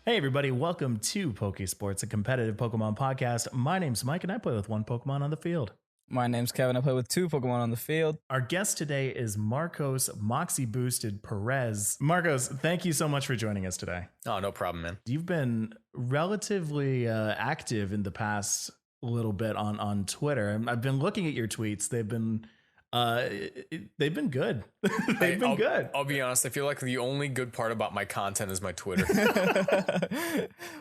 Hey everybody, welcome to Pokesports, a competitive Pokemon podcast. My name's Mike and I play with one Pokemon on the field. My name's Kevin. I play with two Pokemon on the field. Our guest today is Marcos MoxieBoosted Perez. Marcos, thank you so much for joining us today. Oh, no problem, man. You've been relatively active in the past little bit on Twitter. I've been looking at your tweets. They've been good. Good. I'll be honest. I feel like the only good part about my content is my Twitter.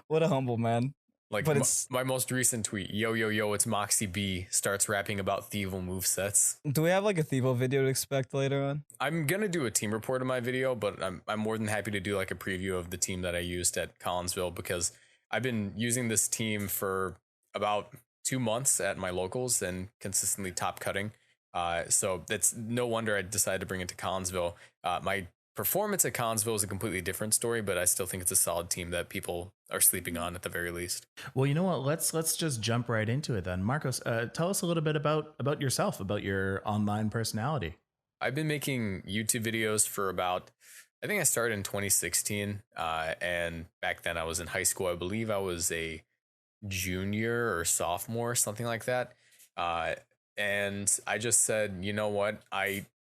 What a humble man. Like, but it's my most recent tweet, yo, it's Moxie B, starts rapping about Thievul movesets. Do we have like a Thievul video to expect later on? I'm going to do a team report of my video, but I'm more than happy to do like a preview of the team that I used at Collinsville, because I've been using this team for about 2 months at my locals and consistently top cutting. So that's no wonder I decided to bring it to Collinsville. My performance at Collinsville is a completely different story, but I still think it's a solid team that people are sleeping on at the very least. Well, you know what? Let's just jump right into it then. Marcos, tell us a little bit about yourself, about your online personality. I've been making YouTube videos for I think I started in 2016. And back then I was in high school. I believe I was a junior or sophomore, something like that. And I just said, you know what?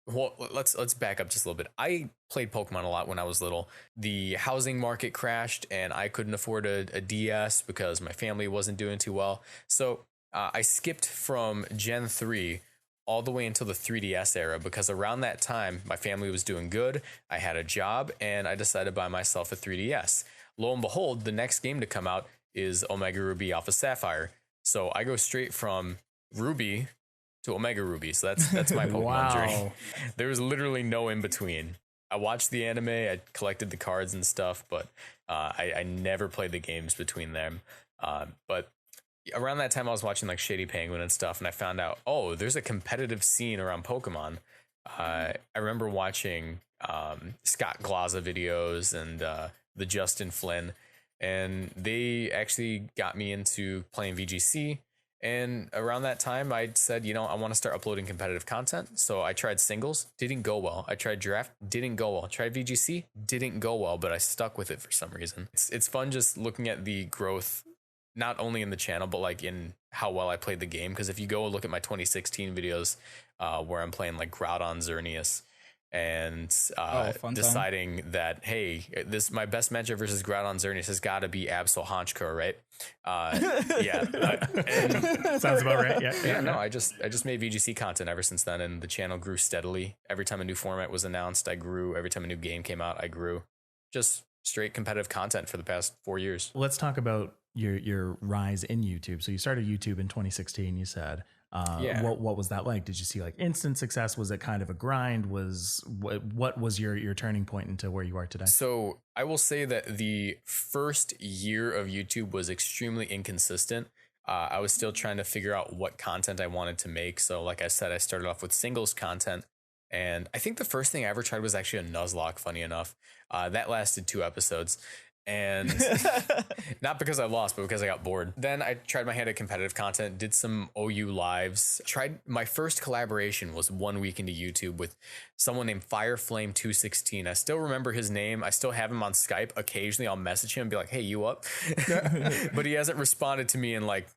Let's back up just a little bit. I played Pokemon a lot when I was little. The housing market crashed and I couldn't afford a DS because my family wasn't doing too well. So I skipped from Gen 3 all the way until the 3DS era, because around that time, my family was doing good. I had a job and I decided to buy myself a 3DS. Lo and behold, the next game to come out is Omega Ruby Alpha Sapphire. So I go straight from Ruby to Omega Ruby. So that's my Pokemon journey. There was literally no in between. I watched the anime, I collected the cards and stuff, but I never played the games between them. But around that time I was watching like Shady Penguin and stuff, and I found out, oh, there's a competitive scene around Pokemon. I remember watching Scott Glaza videos and the Justin Flynn, and they actually got me into playing VGC. And around that time, I said, I want to start uploading competitive content. So I tried singles, didn't go well. I tried draft, didn't go well. Tried VGC, didn't go well, but I stuck with it for some reason. It's fun just looking at the growth, not only in the channel, but like in how well I played the game. Because if you go look at my 2016 videos where I'm playing like Groudon Xerneas, and deciding that, hey, my best matchup versus Groudon Xerneas has got to be Absol Honchkrow, right? Sounds about right. Yeah. No, I just made VGC content ever since then, and the channel grew steadily. Every time a new format was announced, I grew. Every time a new game came out, I grew. Just straight competitive content for the past 4 years. Let's talk about your rise in YouTube. So you started YouTube in 2016, you said. What was that like? Did you see like instant success? Was it kind of a grind? What was your turning point into where you are today? So I will say that the first year of YouTube was extremely inconsistent. I was still trying to figure out what content I wanted to make. So like I said, I started off with singles content, and I think the first thing I ever tried was actually a Nuzlocke, funny enough. That lasted 2 episodes. And not because I lost, but because I got bored. Then I tried my hand at competitive content, did some OU lives. My first collaboration was 1 week into YouTube with someone named Fireflame216. I still remember his name. I still have him on Skype. Occasionally I'll message him and be like, hey, you up? But he hasn't responded to me in like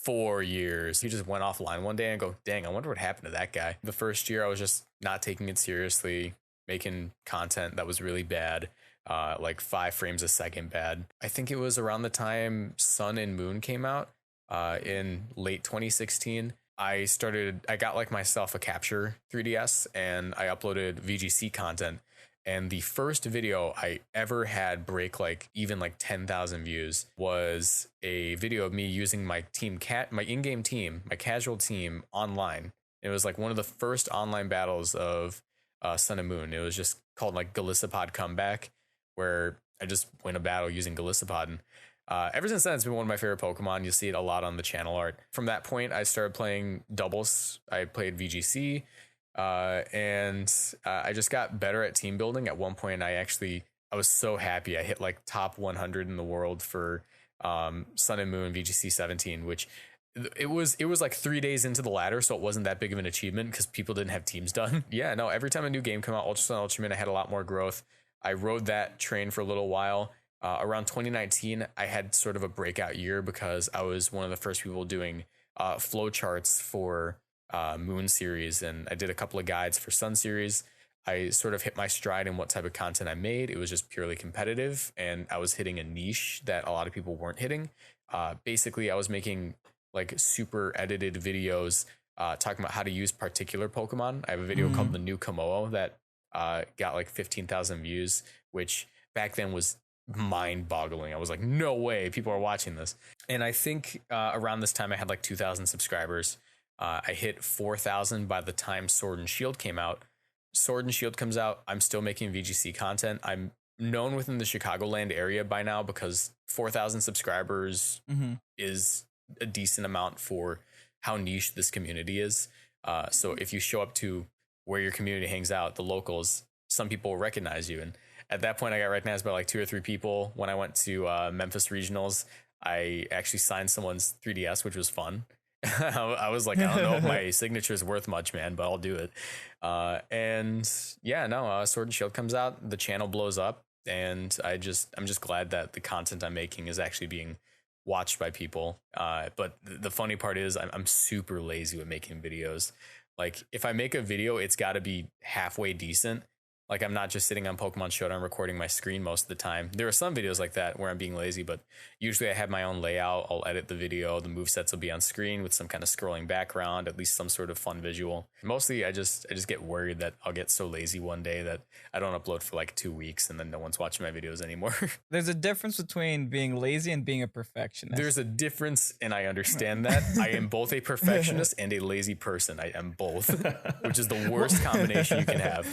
4 years. He just went offline one day and go, dang, I wonder what happened to that guy. The first year I was just not taking it seriously, making content that was really bad. Like 5 frames a second bad. I think it was around the time Sun and Moon came out in late 2016. I got like myself a Capture 3DS and I uploaded VGC content. And the first video I ever had break like even like 10,000 views was a video of me using my my in-game team, my casual team online. It was like one of the first online battles of Sun and Moon. It was just called like Galissapod Comeback, where I just win a battle using Galissapod. And ever since then, it's been one of my favorite Pokemon. You'll see it a lot on the channel art. From that point, I started playing doubles. I played VGC, and I just got better at team building. At one point, I was so happy. I hit like top 100 in the world for Sun and Moon VGC 17, which it was like 3 days into the ladder, so it wasn't that big of an achievement because people didn't have teams done. Yeah, no, every time a new game came out, Ultra Sun, Ultraman, I had a lot more growth. I rode that train for a little while, Around 2019, I had sort of a breakout year because I was one of the first people doing flow charts for Moon series, and I did a couple of guides for Sun series. I sort of hit my stride in what type of content I made. It was just purely competitive, and I was hitting a niche that a lot of people weren't hitting. Basically, I was making like super edited videos talking about how to use particular Pokemon. I have a video called The New Komodo that got like 15,000 views, which back then was mind-boggling. I was like, no way, people are watching this. And I think around this time I had like 2,000 subscribers. I hit 4,000 by the time Sword and Shield came out. Sword and Shield comes out, I'm still making VGC content. I'm known within the Chicagoland area by now because 4,000 subscribers is a decent amount for how niche this community is. So if you show up to where your community hangs out, the locals, some people will recognize you. And at that point, I got recognized by like 2 or 3 people. When I went to Memphis Regionals, I actually signed someone's 3DS, which was fun. I was like, I don't know if my signature is worth much, man, but I'll do it. And yeah, no, Sword and Shield comes out, the channel blows up, and I'm just glad that the content I'm making is actually being watched by people. But the funny part is I'm super lazy with making videos. Like if I make a video, it's got to be halfway decent. Like I'm not just sitting on Pokemon Showdown recording my screen most of the time. There are some videos like that where I'm being lazy, but usually I have my own layout. I'll edit the video. The movesets will be on screen with some kind of scrolling background, at least some sort of fun visual. Mostly I just get worried that I'll get so lazy one day that I don't upload for like 2 weeks and then no one's watching my videos anymore. There's a difference between being lazy and being a perfectionist. There's a difference, and I understand that. I am both a perfectionist and a lazy person. I am both, which is the worst combination you can have.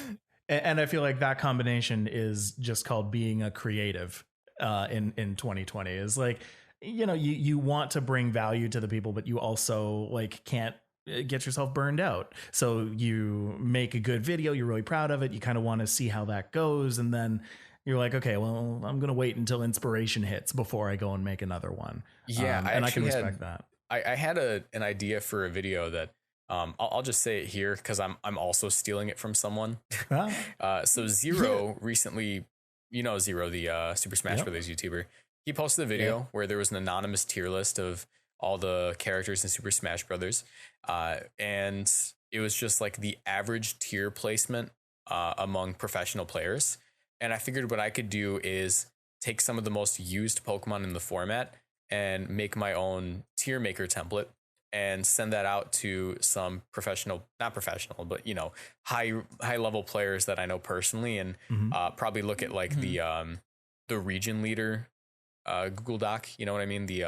And I feel like that combination is just called being a creative in 2020. Is like, you know, you want to bring value to the people, but you also like can't get yourself burned out. So you make a good video, you're really proud of it, you kind of want to see how that goes, and then you're like, okay, well, I'm gonna wait until inspiration hits before I go and make another one. Yeah, I can respect that. I had an idea for a video that I'll just say it here because I'm also stealing it from someone. So Zero recently, you know Zero, the Super Smash Brothers YouTuber, he posted a video where there was an anonymous tier list of all the characters in Super Smash Brothers, and it was just like the average tier placement among professional players. And I figured what I could do is take some of the most used Pokemon in the format and make my own tier maker template and send that out to some not professional, but you know, high level players that I know personally, and probably look at like the region leader Google Doc, you know what I mean, the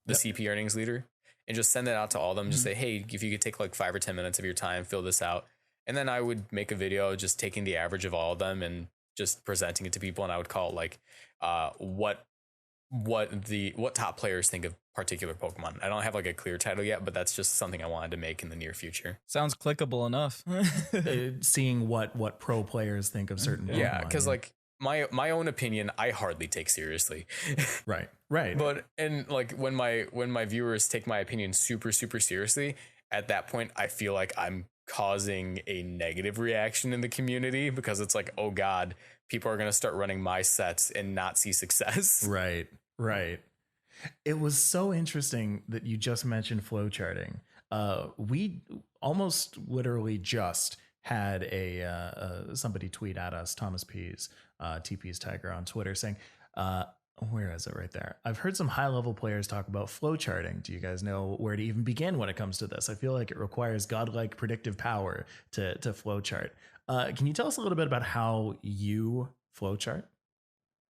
CP earnings leader, and just send that out to all of them. Just say, hey, if you could take like 5 or 10 minutes of your time, fill this out, and then I would make a video just taking the average of all of them and just presenting it to people, and I would call it like what top players think of particular Pokemon. I don't have like a clear title yet, but that's just something I wanted to make in the near future. Sounds clickable enough. Seeing what pro players think of certain Pokemon. Yeah, because like my own opinion, I hardly take seriously. Right. But and like when my viewers take my opinion super seriously, at that point I feel like I'm causing a negative reaction in the community because it's like, oh God, people are going to start running my sets and not see success. Right. It was so interesting that you just mentioned flowcharting. We almost literally just had somebody tweet at us, Thomas Pease, TP's Tiger on Twitter, saying, where is it right there? I've heard some high level players talk about flowcharting. Do you guys know where to even begin when it comes to this? I feel like it requires godlike predictive power to flowchart. Can you tell us a little bit about how you flowchart?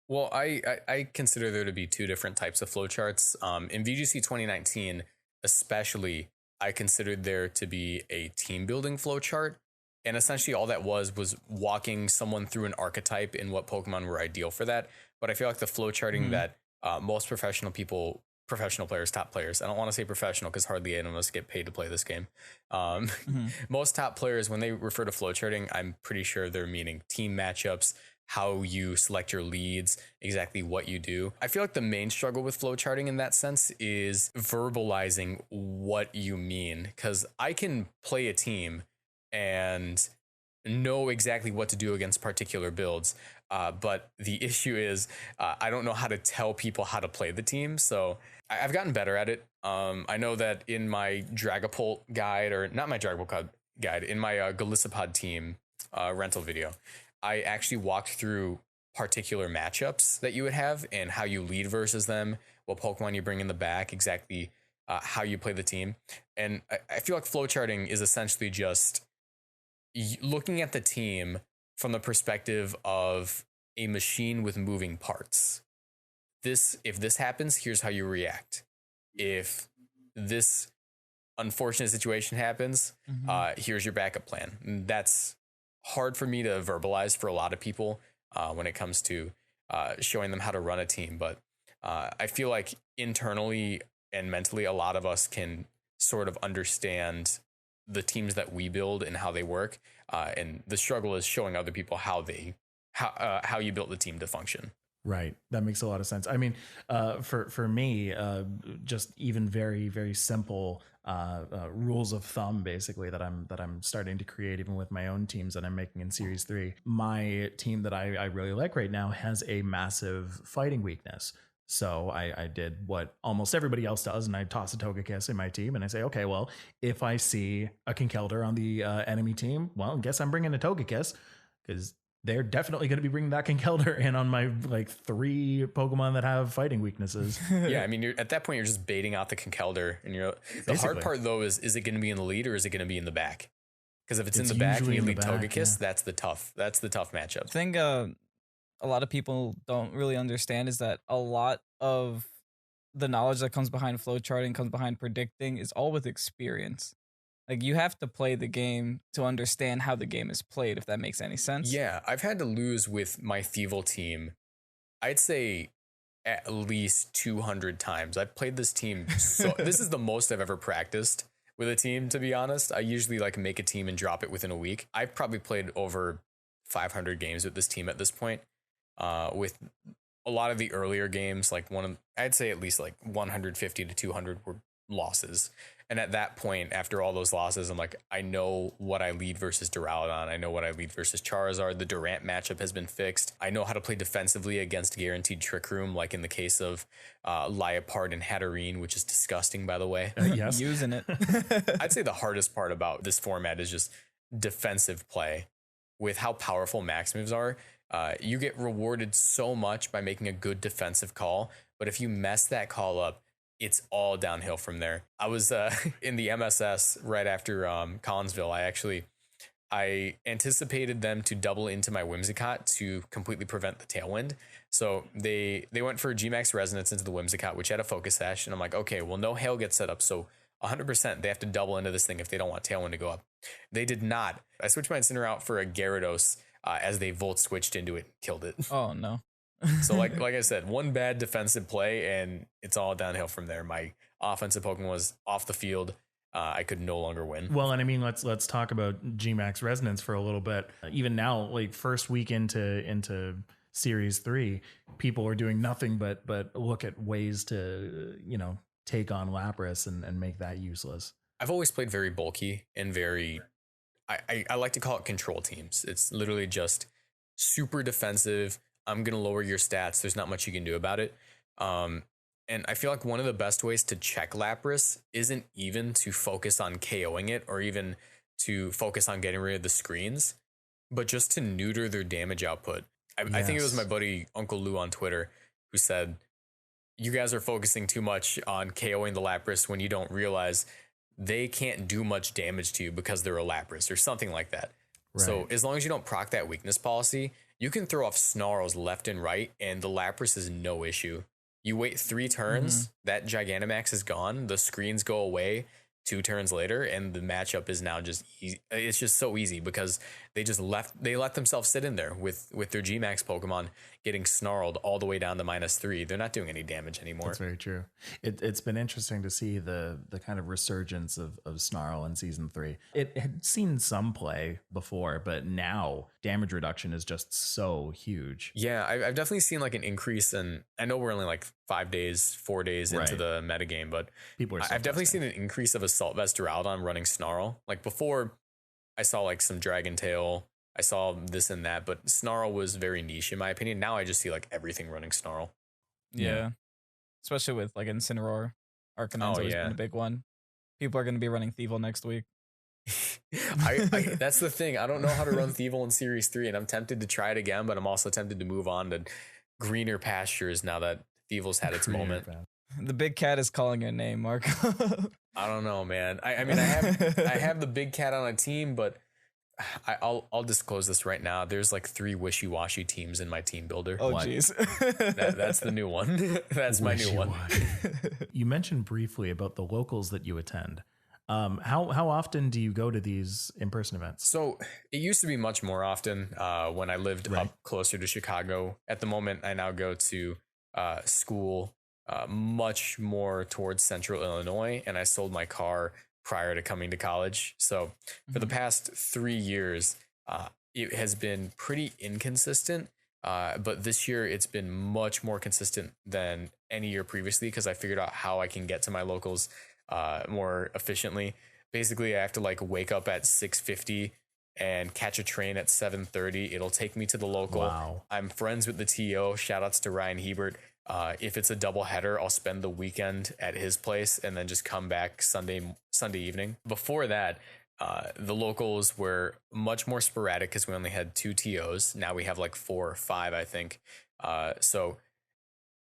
Well, I consider there to be 2 different types of flowcharts. In VGC 2019, especially, I considered there to be a team building flowchart. And essentially all that was walking someone through an archetype and what Pokemon were ideal for that. But I feel like the flowcharting that most professional players, top players, I don't want to say professional because hardly any of us get paid to play this game. Most top players, when they refer to flowcharting, I'm pretty sure they're meaning team matchups, how you select your leads, exactly what you do. I feel like the main struggle with flowcharting in that sense is verbalizing what you mean, because I can play a team and know exactly what to do against particular builds. But the issue is I don't know how to tell people how to play the team. So I've gotten better at it. I know that in my Dragapult guide, or not my Dragapult guide, in my Golisopod team rental video, I actually walked through particular matchups that you would have and how you lead versus them, what Pokemon you bring in the back, exactly how you play the team. And I feel like flowcharting is essentially just looking at the team from the perspective of a machine with moving parts. If this happens, here's how you react. If this unfortunate situation happens, here's your backup plan. And that's hard for me to verbalize for a lot of people when it comes to showing them how to run a team. But I feel like internally and mentally, a lot of us can sort of understand the teams that we build and how they work. And the struggle is showing other people how you built the team to function. Right. That makes a lot of sense. I mean, for me, just even very, very simple rules of thumb, basically, that I'm starting to create even with my own teams that I'm making in Series 3. My team that I really like right now has a massive fighting weakness. So I did what almost everybody else does, and I toss a Togekiss in my team, and I say, okay, well, if I see a Conkeldurr on the enemy team, well, I guess I'm bringing a Togekiss, because they're definitely going to be bringing that Conkeldurr in on my 3 Pokemon that have fighting weaknesses. Yeah, I mean, at that point, you're just baiting out the Conkeldurr, and the hard part though is it going to be in the lead or is it going to be in the back? Because if it's in the back and you lead Togekiss, that's the tough matchup. I think a lot of people don't really understand is that a lot of the knowledge that comes behind flowcharting, comes behind predicting, is all with experience. Like, you have to play the game to understand how the game is played, if that makes any sense. Yeah, I've had to lose with my Thievul team, I'd say at least 200 times. I've played this team. So this is the most I've ever practiced with a team, to be honest. I usually make a team and drop it within a week. I've probably played over 500 games with this team at this point. With a lot of the earlier games, I'd say at least 150 to 200 were losses. And at that point, after all those losses, I'm like, I know what I lead versus Duraludon. I know what I lead versus Charizard. The Durant matchup has been fixed. I know how to play defensively against guaranteed Trick Room, like in the case of Liepard and Hatterene, which is disgusting, by the way. Yes. Using it. I'd say the hardest part about this format is just defensive play. With how powerful max moves are, you get rewarded so much by making a good defensive call. But if you mess that call up, it's all downhill from there. I was in the MSS right after Collinsville. I anticipated them to double into my Whimsicott to completely prevent the Tailwind. So they went for Gmax Resonance into the Whimsicott, which had a Focus Sash. And I'm like, okay, well, no Hail gets set up. So 100% they have to double into this thing if they don't want Tailwind to go up. They did not. I switched my Incineroar out for a Gyarados as they Volt switched into it, killed it. Oh, no. So like I said, one bad defensive play and it's all downhill from there. My offensive Pokemon was off the field. I could no longer win. Well, and I mean, let's talk about Gmax Resonance for a little bit. Even now, first week into Series 3, people are doing nothing but look at ways to, take on Lapras and make that useless. I've always played very bulky and very, I like to call it control teams. It's literally just super defensive. I'm going to lower your stats. There's not much you can do about it. And I feel like one of the best ways to check Lapras isn't even to focus on KOing it or even to focus on getting rid of the screens, but just to neuter their damage output. I think it was my buddy Uncle Lou on Twitter who said, you guys are focusing too much on KOing the Lapras when you don't realize they can't do much damage to you because they're a Lapras or something like that. Right. So as long as you don't proc that weakness policy, you can throw off Snarls left and right, and the Lapras is no issue. You wait 3 turns, that Gigantamax is gone, the screens go away 2 turns later, and the matchup is now just easy. It's just so easy because they let themselves sit in there with their Gmax Pokemon getting snarled all the way down to -3. They're not doing any damage anymore. That's very true. It's been interesting to see the kind of resurgence of Snarl in Season 3. It had seen some play before, but now damage reduction is just so huge. Yeah, I've definitely seen an increase in, I know we're only 4 days into the metagame, but I've definitely seen an increase of Assault Vest Duraludon running Snarl. Before, I saw some Dragon Tail I saw this and that, but Snarl was very niche in my opinion. Now I just see like everything running Snarl. Yeah. Especially with like Incineroar. Arcanine's always been a big one. People are going to be running Thievul next week. That's the thing. I don't know how to run Thievul in Series 3, and I'm tempted to try it again, but I'm also tempted to move on to greener pastures now that Thievul's had its moment. The big cat is calling your name, Mark. I don't know, man. I mean, I have the big cat on a team, but I'll disclose this right now. There's like 3 wishy-washy teams in my team builder. Oh, jeez. That's the new one. That's my new one. You mentioned briefly about the locals that you attend. How often do you go to these in-person events? So it used to be much more often when I lived up closer to Chicago. At the moment, I now go to school much more towards central Illinois, and I sold my car prior to coming to college. So for the past 3 years, it has been pretty inconsistent. But this year it's been much more consistent than any year previously because I figured out how I can get to my locals more efficiently. Basically, I have to like wake up at 6:50 and catch a train at 7:30. It'll take me to the local. Wow. I'm friends with the TO. Shout outs to Ryan Hebert. If it's a double header, I'll spend the weekend at his place and then just come back Sunday evening. Before that, the locals were much more sporadic because we only had 2 TOs. Now we have like 4 or 5, I think. So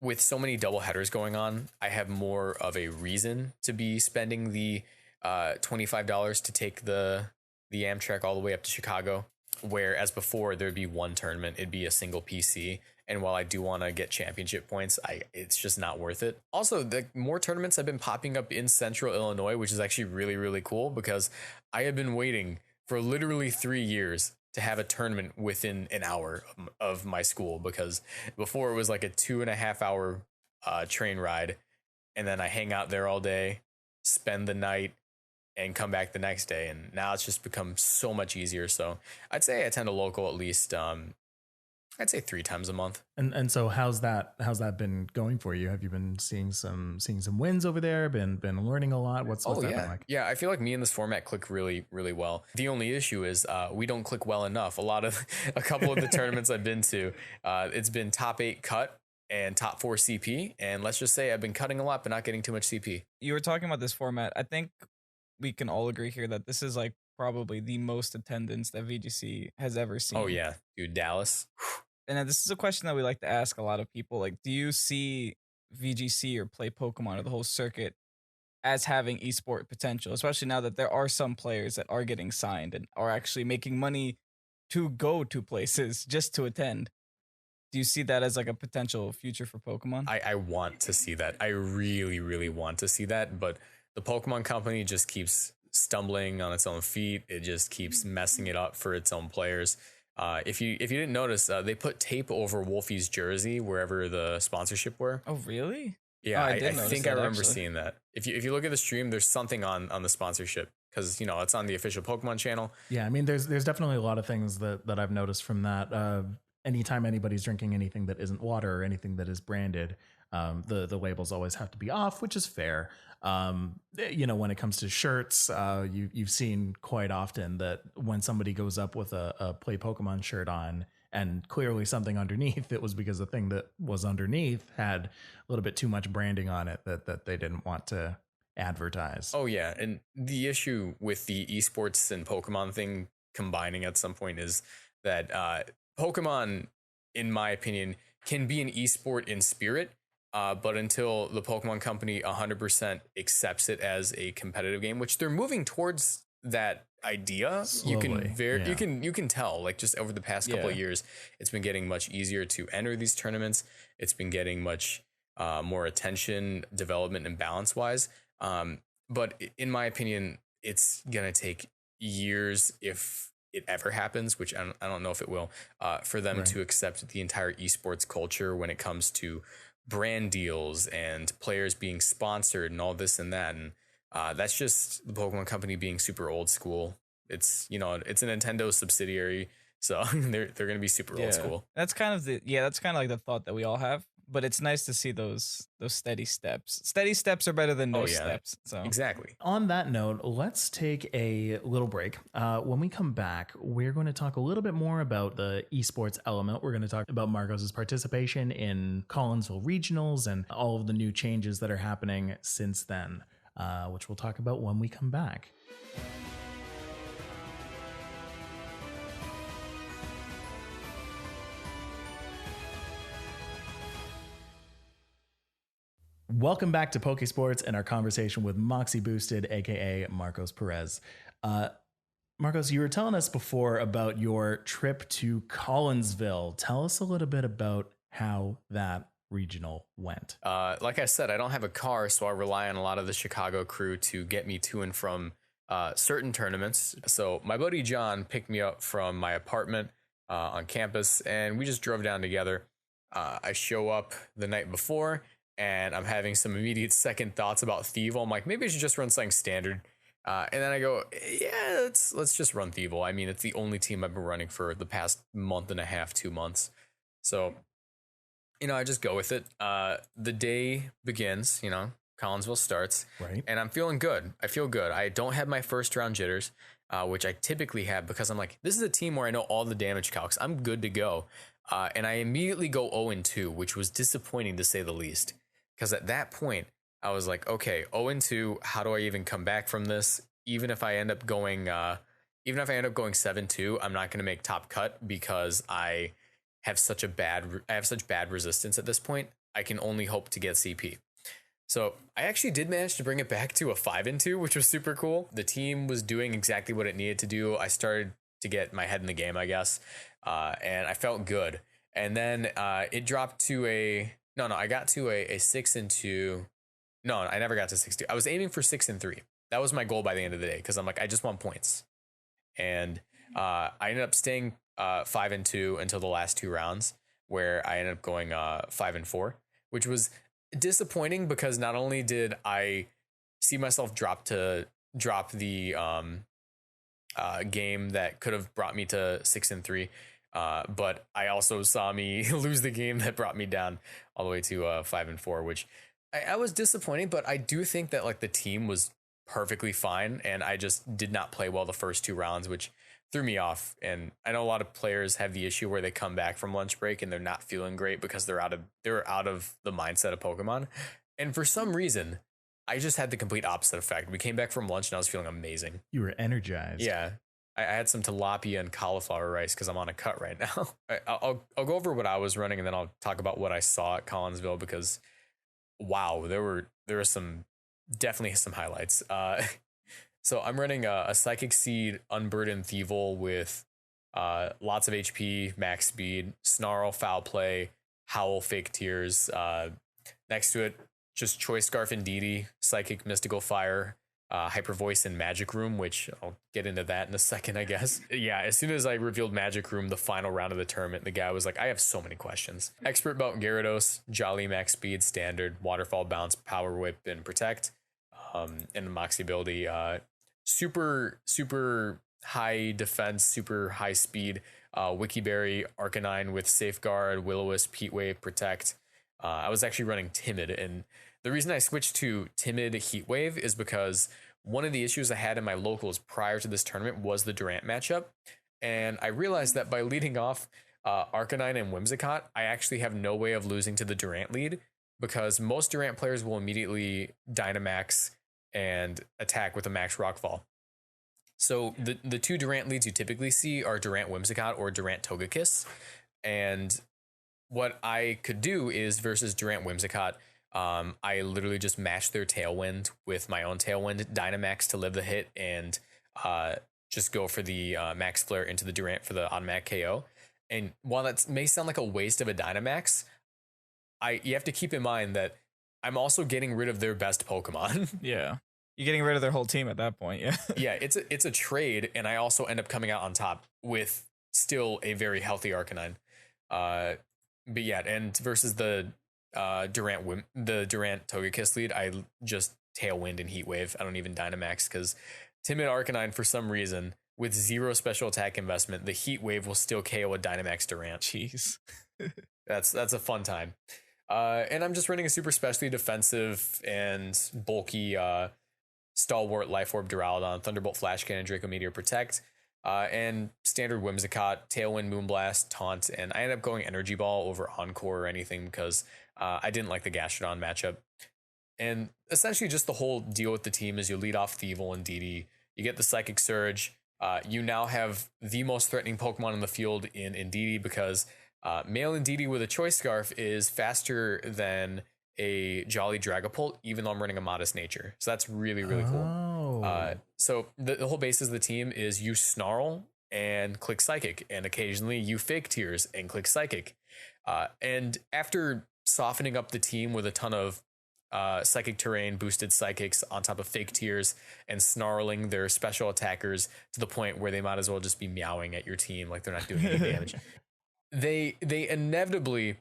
with so many double headers going on, I have more of a reason to be spending the $25 to take the Amtrak all the way up to Chicago. Whereas before there'd be one tournament, it'd be a single PC. And while I do want to get championship points, it's just not worth it. Also, the more tournaments have been popping up in central Illinois, which is actually really, really cool because I have been waiting for literally 3 years to have a tournament within an hour of my school, because before it was like a 2.5 hour train ride. And then I hang out there all day, spend the night, and come back the next day. And now it's just become so much easier. So I'd say I attend a local at least, I'd say 3 times a month. And so how's that been going for you? Have you been seeing some wins over there? Been learning a lot? What's that been like? Yeah, I feel like me and this format click really, really well. The only issue is we don't click well enough. A couple of the tournaments I've been to, it's been top 8 cut and top 4 CP. And let's just say I've been cutting a lot, but not getting too much CP. You were talking about this format. I think we can all agree here that this is like probably the most attendance that VGC has ever seen. Oh yeah, dude, Dallas. And this is a question that we like to ask a lot of people. Like, do you see VGC or Play Pokemon or the whole circuit as having esport potential, especially now that there are some players that are getting signed and are actually making money to go to places just to attend? Do you see that as like a potential future for Pokemon? I want to see that. I really, really want to see that. But the Pokemon company just keeps stumbling on its own feet. It just keeps messing it up for its own players. If you didn't notice, they put tape over Wolfie's jersey wherever the sponsorship were. Oh, really? Yeah, I think I remember seeing that. If you look at the stream, there's something on the sponsorship because it's on the official Pokemon channel. Yeah, I mean, there's definitely a lot of things that I've noticed from that. Anytime anybody's drinking anything that isn't water or anything that is branded, the labels always have to be off, which is fair. When it comes to shirts, you've seen quite often that when somebody goes up with a Play Pokemon shirt on and clearly something underneath, it was because the thing that was underneath had a little bit too much branding on it that they didn't want to advertise. Oh yeah. And the issue with the esports and Pokemon thing combining at some point is that, Pokemon, in my opinion, can be an esport in spirit. But until the Pokemon company 100% accepts it as a competitive game, which they're moving towards that idea, slowly, you can tell, like, just over the past couple of years, it's been getting much easier to enter these tournaments. It's been getting much more attention, development, and balance wise. But in my opinion, it's gonna take years, if it ever happens, which I don't know if it will, for them to accept the entire esports culture when it comes to brand deals and players being sponsored and all this and that. And that's just the Pokemon company being super old school. It's it's a Nintendo subsidiary, so they're going to be super old school. That's kind of like the thought that we all have. but it's nice to see those steady steps. Steady steps are better than no steps. So exactly. On that note, let's take a little break. When we come back, we're going to talk a little bit more about the esports element. We're going to talk about Marcos's participation in Collinsville regionals and all of the new changes that are happening since then, which we'll talk about when we come back. Welcome back to Pokesports and our conversation with MoxieBoosted, aka Marcos Perez. Marcos, you were telling us before about your trip to Collinsville. Tell us a little bit about how that regional went. Like I said, I don't have a car, so I rely on a lot of the Chicago crew to get me to and from certain tournaments. So my buddy John picked me up from my apartment on campus, and we just drove down together. I show up the night before, and I'm having some immediate second thoughts about Thievul. I'm like, maybe I should just run something standard. And then I go, yeah, let's just run Thievul. I mean, it's the only team I've been running for the past month and a half, 2 months. So, I just go with it. The day begins, Collinsville starts, right? And I'm feeling good. I feel good. I don't have my first round jitters, which I typically have because I'm like, this is a team where I know all the damage calcs. I'm good to go. And I immediately go 0-2, which was disappointing to say the least. Because at that point, I was like, okay, 0-2, how do I even come back from this? Even if I end up going 7-2, I'm not going to make top cut because I have such bad resistance at this point. I can only hope to get CP. So I actually did manage to bring it back to a 5-2, which was super cool. The team was doing exactly what it needed to do. I started to get my head in the game, I guess, and I felt good. And then it dropped to I got to a 6-2. No, I never got to 6-2. I was aiming for 6-3. That was my goal by the end of the day because I'm like, I just want points. And I ended up staying 5-2 until the last 2 rounds, where I ended up going 5-4, which was disappointing because not only did I see myself drop the game that could have brought me to 6-3. But I also saw me lose the game that brought me down all the way to 5-4, which I was disappointed. But I do think that the team was perfectly fine, and I just did not play well the first 2 rounds, which threw me off. And I know a lot of players have the issue where they come back from lunch break and they're not feeling great because they're out of the mindset of Pokemon. And for some reason, I just had the complete opposite effect. We came back from lunch and I was feeling amazing. You were energized. Yeah. I had some tilapia and cauliflower rice because I'm on a cut right now. I'll go over what I was running, and then I'll talk about what I saw at Collinsville because, wow, there were definitely some highlights. So I'm running a Psychic Seed, Unburdened Thievul with lots of HP, max speed, Snarl, Foul Play, Howl, Fake Tears. Next to it, just Choice Scarf and Indeedee, Psychic, Mystical Fire, Hyper Voice, and Magic Room, which I'll get into that in a second, I guess. Yeah, as soon as I revealed Magic Room, the final round of the tournament, the guy was like, I have so many questions. Expert Belt, Gyarados, Jolly, Max Speed, Standard, Waterfall, Bounce, Power Whip, and Protect. And the Moxie ability, super high defense, super high speed, Wikiberry, Arcanine with Safeguard, Will-O-Wisp, Heat Wave, Protect. I was actually running Timid, and the reason I switched to Timid Heat Wave is because one of the issues I had in my locals prior to this tournament was the Durant matchup. And I realized that by leading off Arcanine and Whimsicott, I actually have no way of losing to the Durant lead because most Durant players will immediately Dynamax and attack with a Max Rockfall. So the 2 Durant leads you typically see are Durant Whimsicott or Durant Togekiss. And what I could do is versus Durant Whimsicott, I literally just matched their Tailwind with my own Tailwind, Dynamax to live the hit, and just go for the Max Flare into the Durant for the automatic KO. And while that may sound like a waste of a Dynamax, you have to keep in mind that I'm also getting rid of their best Pokemon. Yeah. You're getting rid of their whole team at that point. Yeah. Yeah, it's a trade, and I also end up coming out on top with still a very healthy Arcanine. But yeah, and versus the Durant Togekiss lead, I just Tailwind and Heat Wave. I don't even Dynamax because Timid Arcanine, for some reason, with 0 special attack investment, the Heat Wave will still KO a Dynamax Durant. Jeez. That's a fun time. And I'm just running a super specially defensive and bulky stalwart Life Orb Duraludon, Thunderbolt Flash Cannon, Draco Meteor Protect, and standard Whimsicott, Tailwind, Moonblast, Taunt, and I ended up going Energy Ball over Encore or anything because I didn't like the Gastrodon matchup. And essentially just the whole deal with the team is you lead off Thievul and Indeedee, you get the Psychic Surge, you now have the most threatening Pokemon in the field in Indeedee because male Indeedee with a Choice Scarf is faster than a Jolly Dragapult, even though I'm running a Modest Nature. So that's really, really cool. So the whole basis of the team is you Snarl and click Psychic, and occasionally you Fake Tears and click Psychic. And after softening up the team with a ton of Psychic Terrain, boosted Psychics on top of Fake Tears, and snarling their special attackers to the point where they might as well just be meowing at your team like they're not doing any damage. They inevitably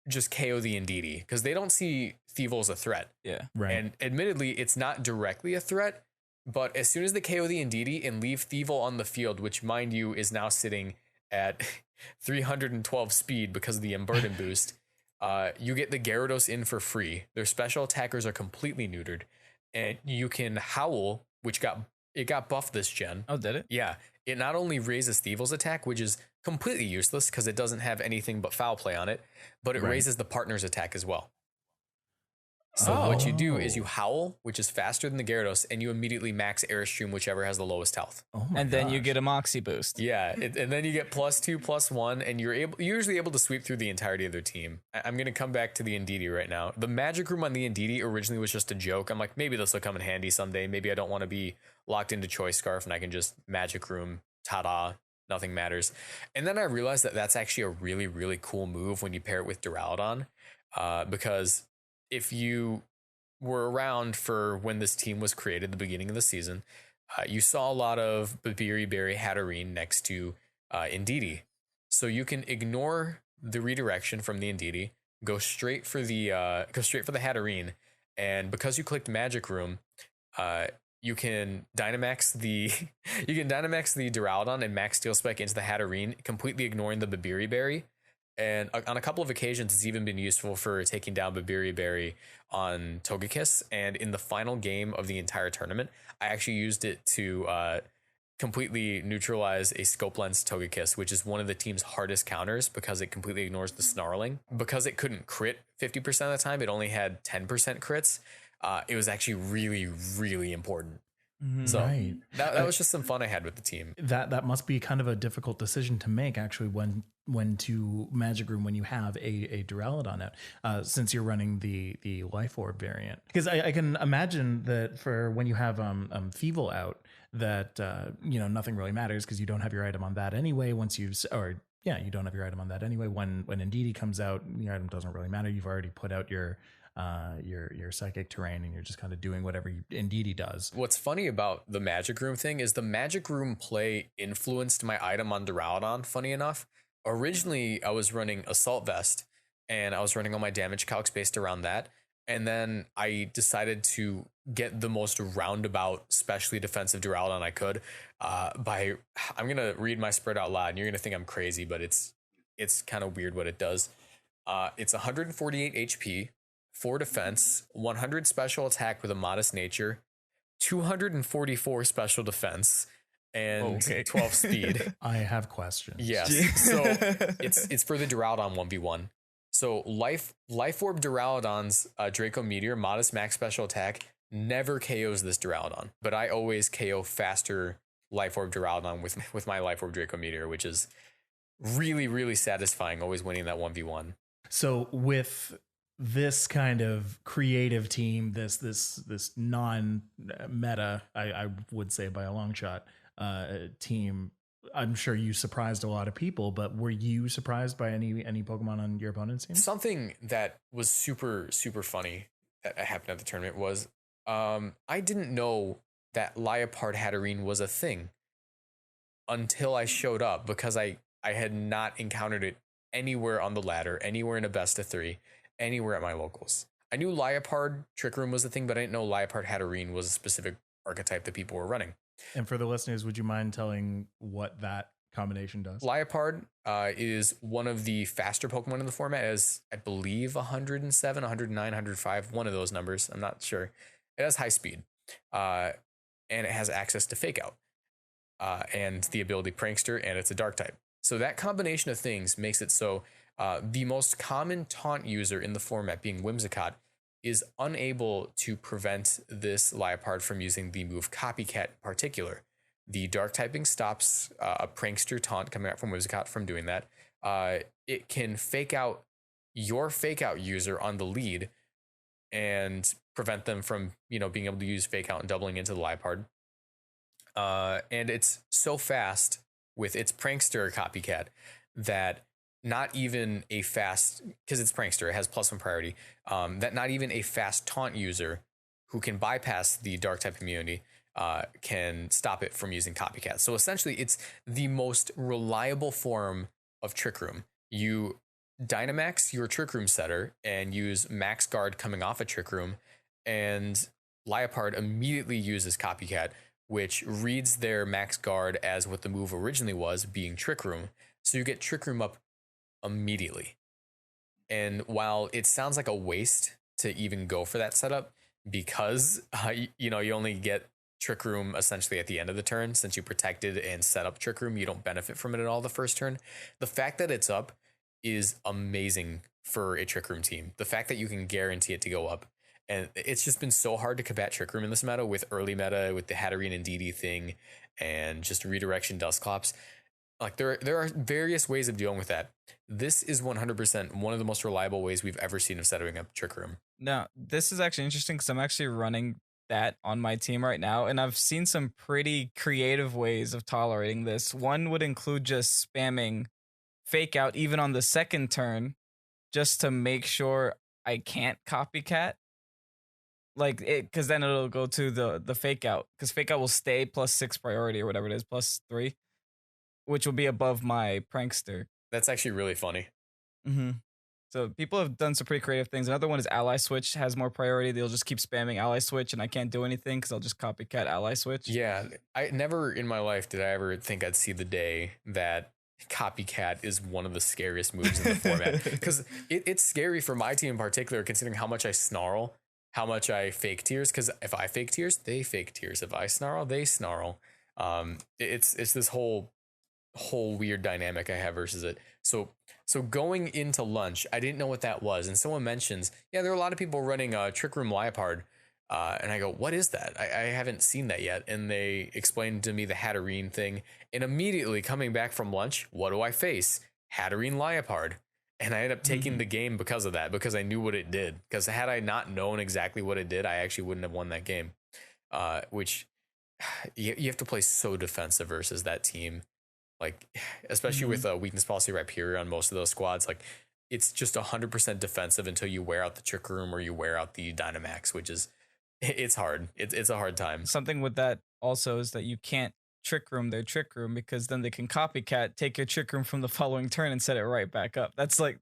just KO the Indeedee because they don't see Thievul as a threat. Yeah, right. And admittedly, it's not directly a threat, but as soon as they KO the Indeedee and leave Thievul on the field, which mind you is now sitting at 312 speed because of the Unburden boost, you get the Gyarados in for free. Their special attackers are completely neutered, and you can Howl, which got buffed this gen. Oh, did it? Yeah. It not only raises Thievul's attack, which is completely useless because it doesn't have anything but Foul Play on it, but it raises the partner's attack as well. So what you do is you Howl, which is faster than the Gyarados, and you immediately max Airstream, whichever has the lowest health. Oh my then you get a Moxie boost. Yeah, and then you get +2, +1, and you're usually able to sweep through the entirety of their team. I'm going to come back to the Indeedee right now. The Magic Room on the Indeedee originally was just a joke. I'm like, maybe this will come in handy someday. Maybe I don't want to be locked into Choice Scarf and I can just Magic Room, ta-da, nothing matters. And then I realized that that's actually a really, really cool move when you pair it with Duraludon, because if you were around for when this team was created, the beginning of the season, you saw a lot of Babiri Berry Hatterene next to Indeedee. So you can ignore the redirection from the Indeedee, go straight for the Hatterene, and because you clicked Magic Room, you can Dynamax the Duraludon and max Steel Spike into the Hatterene, completely ignoring the Babiri Berry. And on a couple of occasions, it's even been useful for taking down Babiri Berry on Togekiss. And in the final game of the entire tournament, I actually used it to completely neutralize a Scope Lens Togekiss, which is one of the team's hardest counters because it completely ignores the snarling. Because it couldn't crit 50% of the time, it only had 10% crits. It was actually really, really important. So that was just some fun I had with the team. That must be kind of a difficult decision to make, actually, when to Magic Room when you have a Duraludon out, since you're running the Life Orb variant. Because I can imagine that for when you have Thievul out, that nothing really matters because you don't have your item on that anyway. You don't have your item on that anyway. When Indeedee comes out, the item doesn't really matter. You've already put out your Psychic Terrain, and you're just kind of doing whatever Indeedee does. What's funny about the Magic Room thing is the Magic Room play influenced my item on Duraludon, funny enough. Originally, I was running Assault Vest, and I was running all my damage calcs based around that. And then I decided to get the most roundabout, specially defensive Duraludon I could. I'm going to read my spread out loud, and you're going to think I'm crazy, but it's kind of weird what it does. It's 148 HP, 4 defense, 100 special attack with a Modest Nature, 244 special defense, and 12 speed. I have questions. Yes. So it's for the Duraludon 1v1. So Life Orb Duraludon's Draco Meteor, Modest max special attack, never KOs this Duraludon. But I always KO faster Life Orb Duraludon with my Life Orb Draco Meteor, which is really, really satisfying, always winning that 1v1. So with this kind of creative team, this non-meta, I would say by a long shot, team, I'm sure you surprised a lot of people, but were you surprised by any Pokemon on your opponent's team? Something that was super, super funny that happened at the tournament was I didn't know that Liepard Hatterene was a thing until I showed up, because I had not encountered it anywhere on the ladder, anywhere in a best of 3, anywhere at my locals. I knew Liepard Trick Room was a thing, but I didn't know Liepard Hatterene was a specific archetype that people were running. And for the listeners, would you mind telling what that combination does. Liepard is one of the faster Pokemon in the format, as I believe 107, 109, 105, one of those numbers. I'm not sure. It has high speed, and it has access to Fake Out, and the ability Prankster, and it's a Dark type. So that combination of things makes it so the most common taunt user in the format, being Whimsicott, is unable to prevent this Liepard from using the move Copycat in particular. The Dark typing stops a Prankster taunt coming out from Whimsicott from doing that. It can fake out your Fake Out user on the lead and prevent them from, being able to use Fake Out and doubling into the Liepard. And it's so fast with its Prankster Copycat that not even a fast, because it's Prankster, it has +1 priority, that not even a fast taunt user who can bypass the Dark type immunity can stop it from using Copycat. So essentially, it's the most reliable form of Trick Room. You Dynamax your Trick Room setter and use Max Guard coming off a Trick Room, and Liepard immediately uses Copycat, which reads their Max Guard as what the move originally was, being Trick Room. So you get Trick Room up immediately. And while it sounds like a waste to even go for that setup, because you only get Trick Room essentially at the end of the turn, since you protected and set up Trick Room, you don't benefit from it at all the first turn. The fact that it's up is amazing for a Trick Room team. The fact that you can guarantee it to go up. And it's just been so hard to combat Trick Room in this meta, with early meta, with the Hatterene and DD thing, and just redirection Dusclops. Like there are various ways of dealing with that. This is 100% one of the most reliable ways we've ever seen of setting up Trick Room. Now, this is actually interesting because I'm actually running that on my team right now, and I've seen some pretty creative ways of tolerating this. One would include just spamming Fake Out even on the second turn, just to make sure I can't Copycat. Like it, because then it'll go to the Fake Out, because Fake Out will stay +6 priority or whatever it is, +3, which will be above my Prankster. That's actually really funny. Mm-hmm. So people have done some pretty creative things. Another one is Ally Switch has more priority. They'll just keep spamming Ally Switch, and I can't do anything because I'll just Copycat Ally Switch. Yeah, I never in my life did I ever think I'd see the day that Copycat is one of the scariest moves in the format, because it's scary for my team in particular, considering how much I snarl, how much I fake tears. Because if I fake tears, they fake tears. If I snarl, they snarl. It's this whole weird dynamic I have versus it. So going into lunch, I didn't know what that was, and someone mentions, yeah, there are a lot of people running Trick Room Liepard, and I go, what is that? I haven't seen that yet. And they explained to me the Hatterene thing, and immediately coming back from lunch, what do I face? Hatterene Liepard. And I ended up taking the game because of that, because I knew what it did. Because had I not known exactly what it did, I actually wouldn't have won that game. Which you have to play so defensive versus that team. Like, especially with a weakness policy Rhyperior on most of those squads, like it's just 100% defensive until you wear out the Trick Room or you wear out the Dynamax, which is, it's hard. It's a hard time. Something with that also is that you can't Trick Room their Trick Room, because then they can Copycat, take your Trick Room from the following turn and set it right back up. That's like,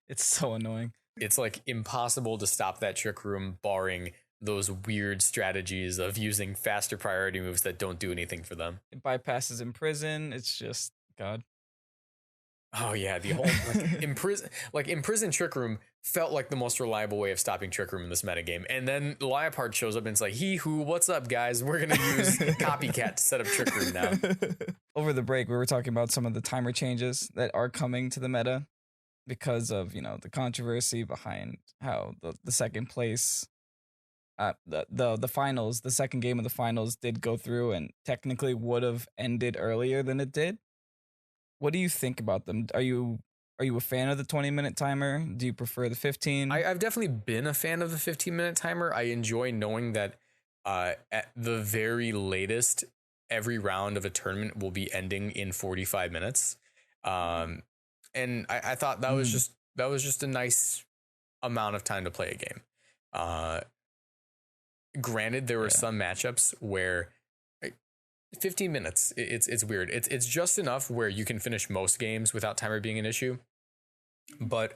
it's so annoying. It's like impossible to stop that Trick Room, barring those weird strategies of using faster priority moves that don't do anything for them. It bypasses Imprison. It's just God. Oh yeah, the whole imprison Trick Room felt like the most reliable way of stopping Trick Room in this metagame. And then Liepard shows up and it's like, what's up, guys? We're gonna use Copycat to set up Trick Room now. Over the break, we were talking about some of the timer changes that are coming to the meta because of the controversy behind how the second place. The finals, the second game of the finals did go through and technically would have ended earlier than it did. What do you think about them? Are you a fan of the 20-minute timer? Do you prefer the 15? I've definitely been a fan of the 15-minute timer. I enjoy knowing that at the very latest, every round of a tournament will be ending in 45 minutes. And I thought that was just a nice amount of time to play a game. Granted, there were some matchups where 15 minutes, it's weird. It's just enough where you can finish most games without timer being an issue. But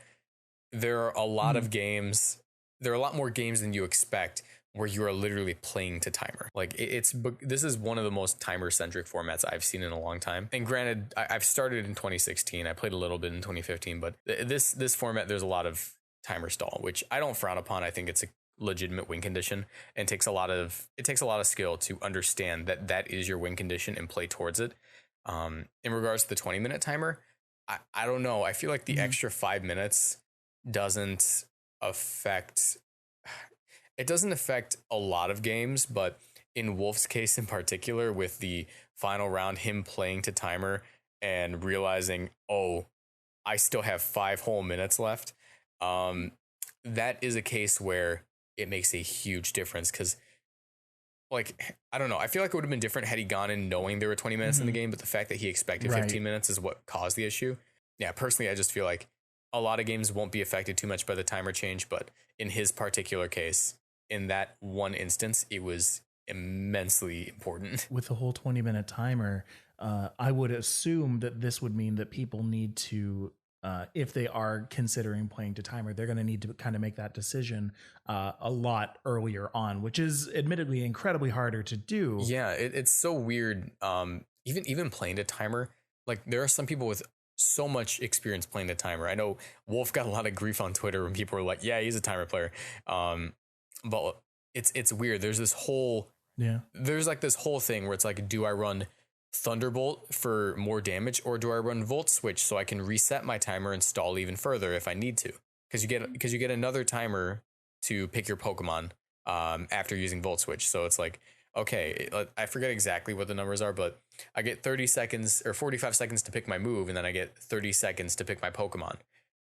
there are a lot of games, there are a lot more games than you expect where you are literally playing to timer. Like this is one of the most timer centric formats I've seen in a long time. And granted, I've started in 2016. I played a little bit in 2015, but this format, there's a lot of timer stall, which I don't frown upon. I think it's a legitimate win condition, and it takes a lot of skill to understand that is your win condition and play towards it. In regards to the 20-minute timer, I don't know. I feel like the extra 5 minutes doesn't affect a lot of games, but in Wolf's case in particular, with the final round, him playing to timer and realizing, oh, I still have 5 whole minutes left. That is a case where it makes a huge difference, because, like, I don't know. I feel like it would have been different had he gone in knowing there were 20 minutes in the game, but the fact that he expected 15 minutes is what caused the issue. Yeah, personally, I just feel like a lot of games won't be affected too much by the timer change, but in his particular case, in that one instance, it was immensely important. With the whole 20-minute timer, I would assume that this would mean that people need to, if they are considering playing to timer, they're going to need to kind of make that decision a lot earlier on, which is admittedly incredibly harder to do. Yeah, it's so weird. Even playing to timer, like there are some people with so much experience playing the timer. I know Wolf got a lot of grief on Twitter when people were like, yeah, he's a timer player. But it's weird. There's this whole thing where it's like, do I run Thunderbolt for more damage, or do I run Volt Switch so I can reset my timer and stall even further if I need to? Because you get another timer to pick your Pokemon after using Volt Switch. So it's like, okay, I forget exactly what the numbers are, but I get 30 seconds or 45 seconds to pick my move, and then I get 30 seconds to pick my Pokemon.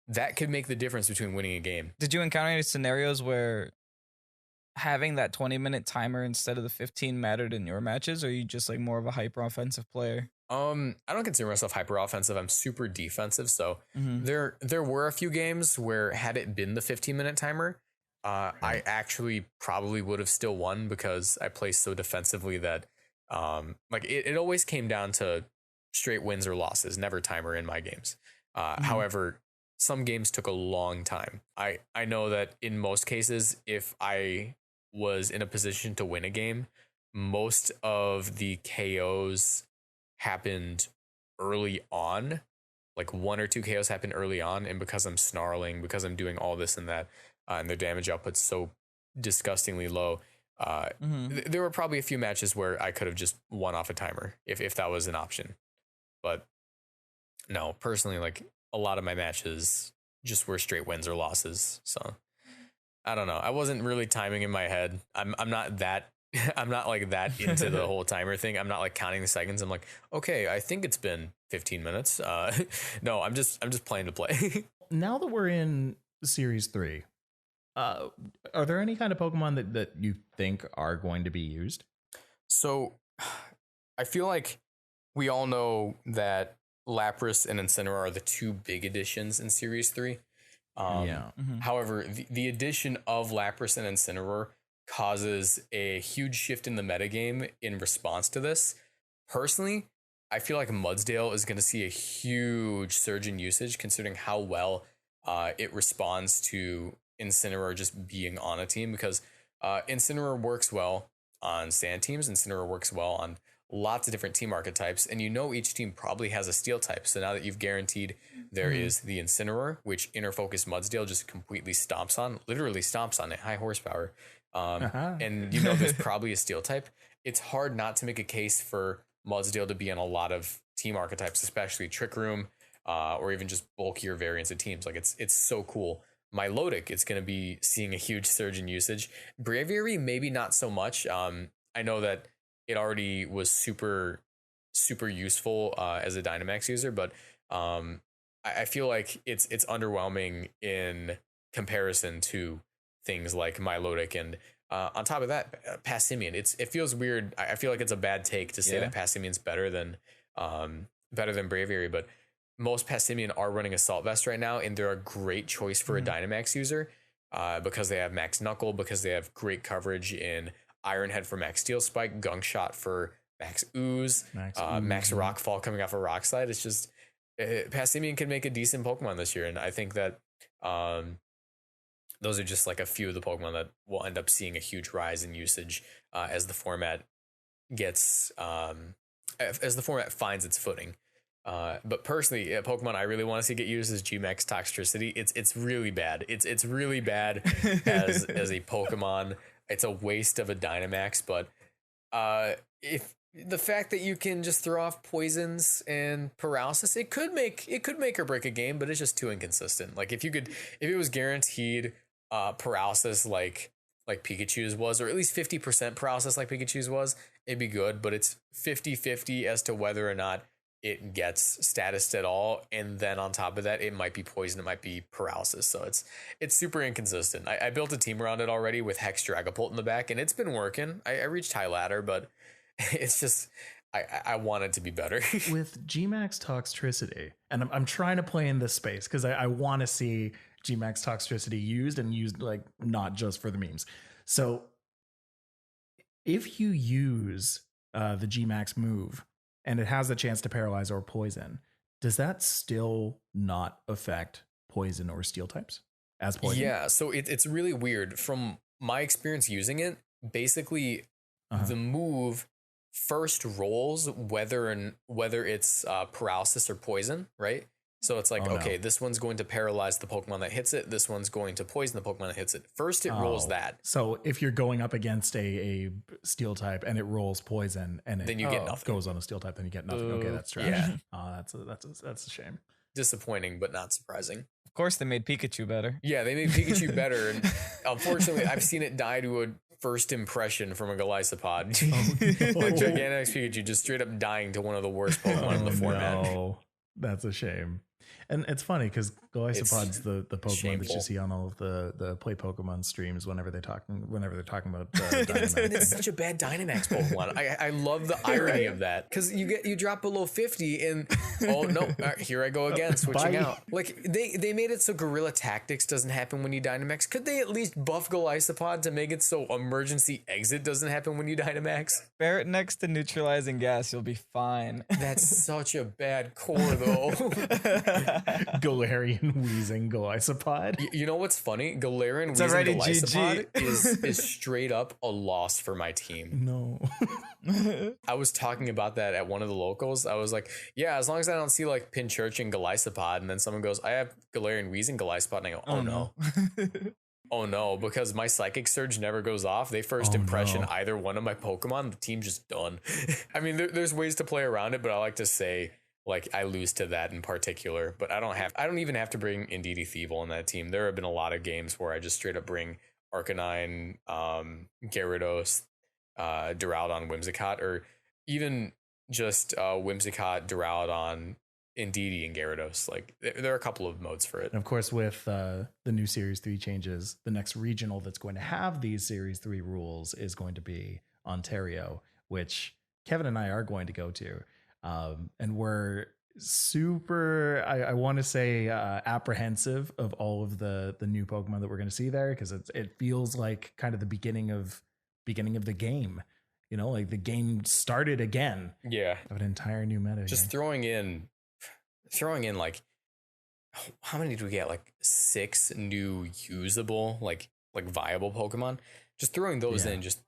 That could make the difference between winning a game. Did you encounter any scenarios where having that 20-minute timer instead of the 15 mattered in your matches, or are you just like more of a hyper offensive player? I don't consider myself hyper offensive. I'm super defensive. So there were a few games where had it been the 15-minute timer, I actually probably would have still won, because I play so defensively that like it always came down to straight wins or losses, never timer in my games. However, some games took a long time. I know that in most cases, if I was in a position to win a game, most of the KOs happened early on. Like 1 or 2 KOs happened early on, and because I'm snarling, because I'm doing all this and that, and their damage output's so disgustingly low, there were probably a few matches where I could have just won off a timer if that was an option. But no, personally, like a lot of my matches just were straight wins or losses. So I don't know. I wasn't really timing in my head. I'm not that I'm not like that into the whole timer thing. I'm not like counting the seconds. I'm like, okay, I think it's been 15 minutes. No, I'm just playing to play. Now that we're in Series 3, are there any kind of Pokemon that you think are going to be used? So I feel like we all know that Lapras and Incineroar are the 2 big additions in Series 3. However, the addition of Lapras and Incineroar causes a huge shift in the metagame in response to this. Personally, I feel like Mudsdale is going to see a huge surge in usage, considering how well it responds to Incineroar just being on a team, because Incineroar works well on sand teams. Incineroar works well on lots of different team archetypes, and each team probably has a steel type. So now that you've guaranteed there is the Incineroar, which Inner Focus Mudsdale just completely literally stomps on it, high horsepower. And there's probably a steel type. It's hard not to make a case for Mudsdale to be in a lot of team archetypes, especially Trick Room, or even just bulkier variants of teams. Like it's so cool. Milotic, it's going to be seeing a huge surge in usage. Braviary, maybe not so much. I know that it already was super, super useful as a Dynamax user, but I feel like it's underwhelming in comparison to things like Milotic. And on top of that, Passimian. It feels weird. I feel like it's a bad take to say that Passimian's better than Braviary, but most Passimian are running Assault Vest right now, and they're a great choice for a Dynamax user because they have Max Knuckle, because they have great coverage in Iron Head for Max Steel Spike, Gunk Shot for Max Ooze, Max Rockfall coming off a Rock Slide. It's just Passimian can make a decent Pokemon this year, and I think that those are just like a few of the Pokemon that will end up seeing a huge rise in usage as the format gets as the format finds its footing. But personally, a Pokemon I really want to see get used is Gmax Toxtricity. It's really bad. It's really bad as a Pokemon. It's a waste of a Dynamax. But if the fact that you can just throw off poisons and paralysis, it could make or break a game. But it's just too inconsistent. Like if it was guaranteed paralysis like Pikachu's was, or at least 50% paralysis like Pikachu's was, it'd be good. But it's 50-50 as to whether or not it gets status at all, and then on top of that, it might be poison, it might be paralysis. So it's super inconsistent. I built a team around it already with Hex Dragapult in the back, and it's been working. I reached high ladder, but it's just I want it to be better. With Gmax Toxtricity, and I'm trying to play in this space because I want to see Gmax Toxtricity used like not just for the memes. So if you use the Gmax move, and it has a chance to paralyze or poison, does that still not affect poison or steel types as poison? Yeah, so it's really weird. From my experience using it, basically the move first rolls whether it's paralysis or poison, right? So it's like, okay, this one's going to paralyze the Pokemon that hits it. This one's going to poison the Pokemon that hits it. First, it rolls that. So if you're going up against a steel type and it rolls poison, and then you get nothing. Goes on a steel type, then you get nothing. Okay, that's trash. Yeah. That's a shame. Disappointing, but not surprising. Of course, they made Pikachu better. Yeah, they made Pikachu better, and unfortunately, I've seen it die to a first impression from a Golisopod. Like Gigantamax Pikachu just straight up dying to one of the worst Pokemon in the format. No, that's a shame. And it's funny because Golisopod's the Pokemon shameful. that you see on all of the Play Pokemon streams whenever they're talking about Dynamax. It's such a bad Dynamax Pokemon. I love the irony of that, because you drop below 50 and oh no, here I go again, switching out. Like they made it so Guerrilla Tactics doesn't happen when you Dynamax. Could they at least buff Golisopod to make it so emergency exit doesn't happen when you Dynamax? Bear it next to neutralizing gas, you'll be fine. That's such a bad core though. Galarian wheezing Golisopod. You know what's funny? Galarian wheezing Golisopod is straight up a loss for my team. No. I was talking about that at one of the locals. I was like, yeah, as long as I don't see like Pinchurch and Golisopod, and then someone goes, I have Galarian wheezing Golisopod, and I go, oh no. Oh no, because my Psychic Surge never goes off. They first impression either one of my Pokemon, the team's just done. I mean, there's ways to play around it, but I like to say, like, I lose to that in particular, but I don't even have to bring Indeedee Thievul on that team. There have been a lot of games where I just straight up bring Arcanine, Gyarados, Duraludon, Whimsicott, or even just Whimsicott, Duraludon, Indeedee, and Gyarados. Like, there are a couple of modes for it. And of course, with the new Series 3 changes, the next regional that's going to have these Series 3 rules is going to be Ontario, which Kevin and I are going to go to. And we're super, I want to say, apprehensive of all of the new Pokemon that we're going to see there, because it feels like kind of the beginning of the game. You know, like the game started again. Yeah, of an entire new meta. Just throwing in like, how many did we get? Like 6 new usable, like viable Pokemon. Just throwing those in, just.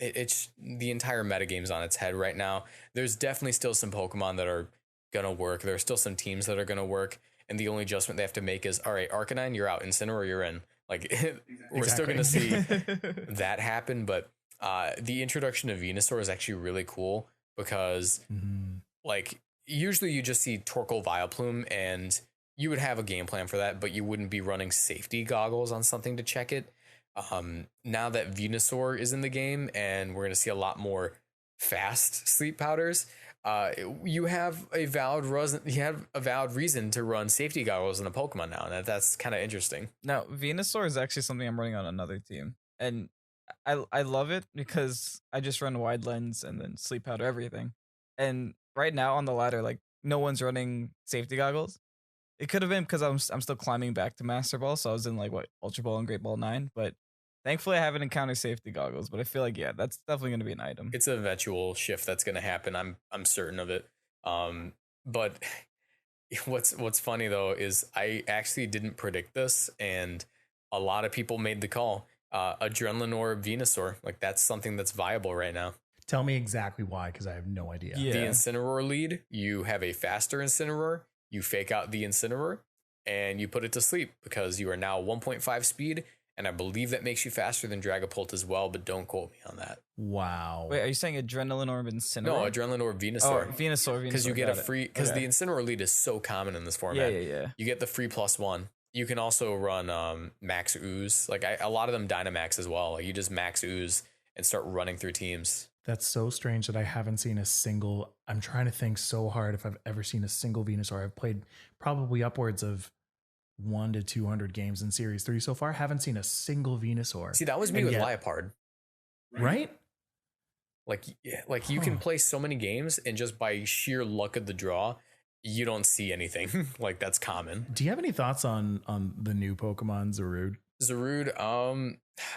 It's the entire metagame's on its head right now. There's definitely still some Pokemon that are gonna work. There are still some teams that are gonna work, and the only adjustment they have to make is, all right, Arcanine, you're out. Incineroar, you're in. Like, we're still gonna see that happen, but the introduction of Venusaur is actually really cool because, like, usually you just see Torkoal Vileplume, and you would have a game plan for that, but you wouldn't be running safety goggles on something to check it. Now that Venusaur is in the game, and we're going to see a lot more fast sleep powders, you have a valid reason to run safety goggles in a Pokemon now, and that's kind of interesting. Now, Venusaur is actually something I'm running on another team, and I love it because I just run wide lens and then sleep powder everything. And right now on the ladder, like, no one's running safety goggles. It could have been because I'm still climbing back to Master Ball, so I was in like Ultra Ball and Great Ball 9, but thankfully I haven't encountered safety goggles. But I feel like that's definitely going to be an item. It's an eventual shift that's going to happen. I'm certain of it. But what's funny though is I actually didn't predict this, and a lot of people made the call. Adrenaline or Venusaur, like that's something that's viable right now. Tell me exactly why, because I have no idea. The Incineroar lead, you have a faster Incineroar, you fake out the Incineroar, and you put it to sleep because you are now 1.5 speed, and I believe that makes you faster than Dragapult as well, but don't quote me on that. Wow. Wait, are you saying Adrenaline or Incineroar? No, Adrenaline or Venusaur. Oh, Venusaur. Because you get a free, because the Incineroar lead is so common in this format. Yeah. You get the free +1. You can also run Max Ooze. Like a lot of them Dynamax as well. Like you just Max Ooze and start running through teams. That's so strange that I haven't seen a single. I'm trying to think so hard if I've ever seen a single Venusaur. I've played probably upwards of 100 to 200 games in Series 3 so far. Haven't seen a single Venusaur. See, that was me with Liepard. Right? Like you can play so many games and just by sheer luck of the draw, you don't see anything. Like that's common. Do you have any thoughts on the new Pokemon Zarude?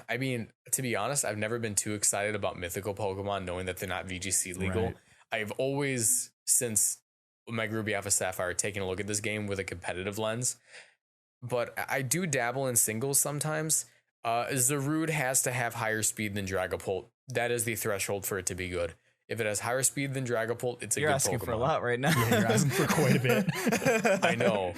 I mean, to be honest, I've never been too excited about mythical Pokemon knowing that they're not VGC legal. Right. I've always, since Mega Ruby Alpha Sapphire, taken a look at this game with a competitive lens. But I do dabble in singles sometimes. Zarude has to have higher speed than Dragapult. That is the threshold for it to be good. If it has higher speed than Dragapult, it's a good Pokemon. You're asking for a lot right now. Yeah, you're asking for quite a bit. I know.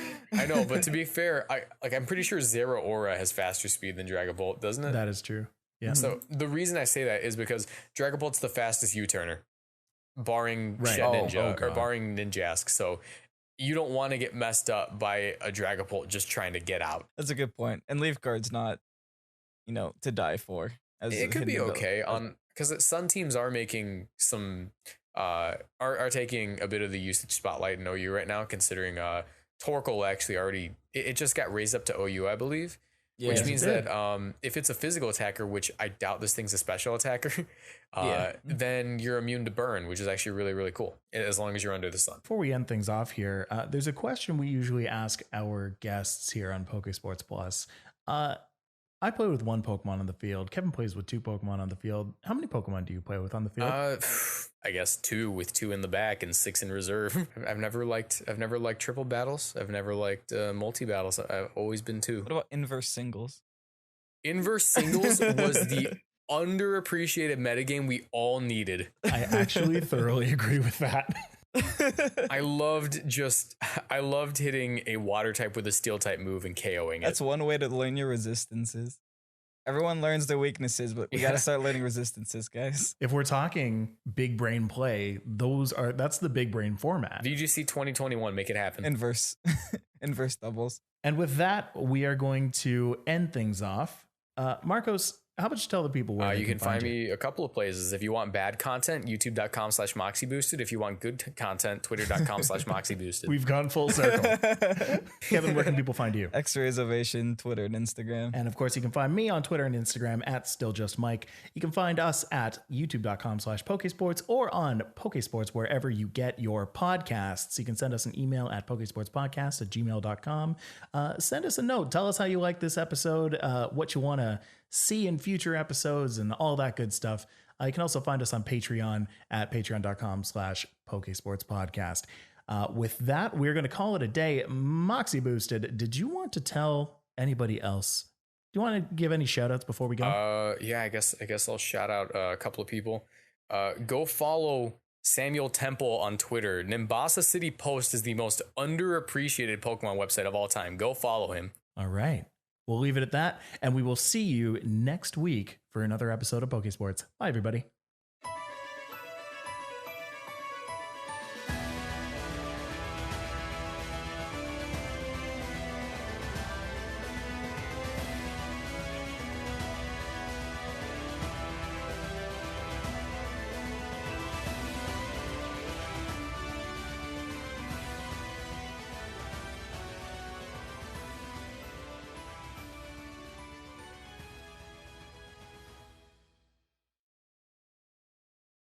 But to be fair, I'm pretty sure Zeraora has faster speed than Dragapult, doesn't it? That is true. Yeah. So the reason I say that is because Dragapult's the fastest U-turner, barring Shed Ninja or barring Ninjask. So you don't want to get messed up by a Dragapult just trying to get out. That's a good point. And Leaf Guard's not, to die for. It could be okay because some teams are making some are taking a bit of the usage spotlight in OU right now, considering Torkoal actually already it just got raised up to OU, I believe. Yeah, which means that if it's a physical attacker, which I doubt this thing's a special attacker, then you're immune to burn, which is actually really, really cool, as long as you're under the sun. Before we end things off here, there's a question we usually ask our guests here on Pokesports Plus. I play with one Pokemon on the field. Kevin plays with two Pokemon on the field. How many Pokemon do you play with on the field? I guess 2 with 2 in the back and 6 in reserve. I've never liked triple battles. I've never liked multi battles. I've always been 2. What about inverse singles? Inverse singles was the underappreciated metagame we all needed. I actually thoroughly agree with that. I loved hitting a water type with a steel type move and KOing it. That's one way to learn your resistances. Everyone learns their weaknesses, but we got to start learning resistances, guys. If we're talking big brain play, that's the big brain format. VGC 2021, make it happen. Inverse doubles. And with that, we are going to end things off. Marcos, how about you tell the people where you can find me a couple of places. If you want bad content, youtube.com/MoxieBoosted. If you want good content, twitter.com/MoxieBoosted. We've gone full circle. Kevin, where can people find you? X-Rays Ovation, Twitter and Instagram. And of course, you can find me on Twitter and Instagram at StillJustMike. You can find us at youtube.com/Pokesports or on Pokesports wherever you get your podcasts. You can send us an email at pokesportspodcast@gmail.com. Send us a note. Tell us how you like this episode, what you want to see in future episodes and all that good stuff. You can also find us on Patreon at patreon.com/PokesportsPodcast. With that, we're going to call it a day. MoxieBoosted, did you want to tell anybody else? Do you want to give any shout outs before we go? Yeah, I guess I'll shout out a couple of people. Go follow Samuel Temple on Twitter. Nimbasa City Post is the most underappreciated Pokemon website of all time. Go follow him. All right. We'll leave it at that, and we will see you next week for another episode of Pokesports. Bye, everybody.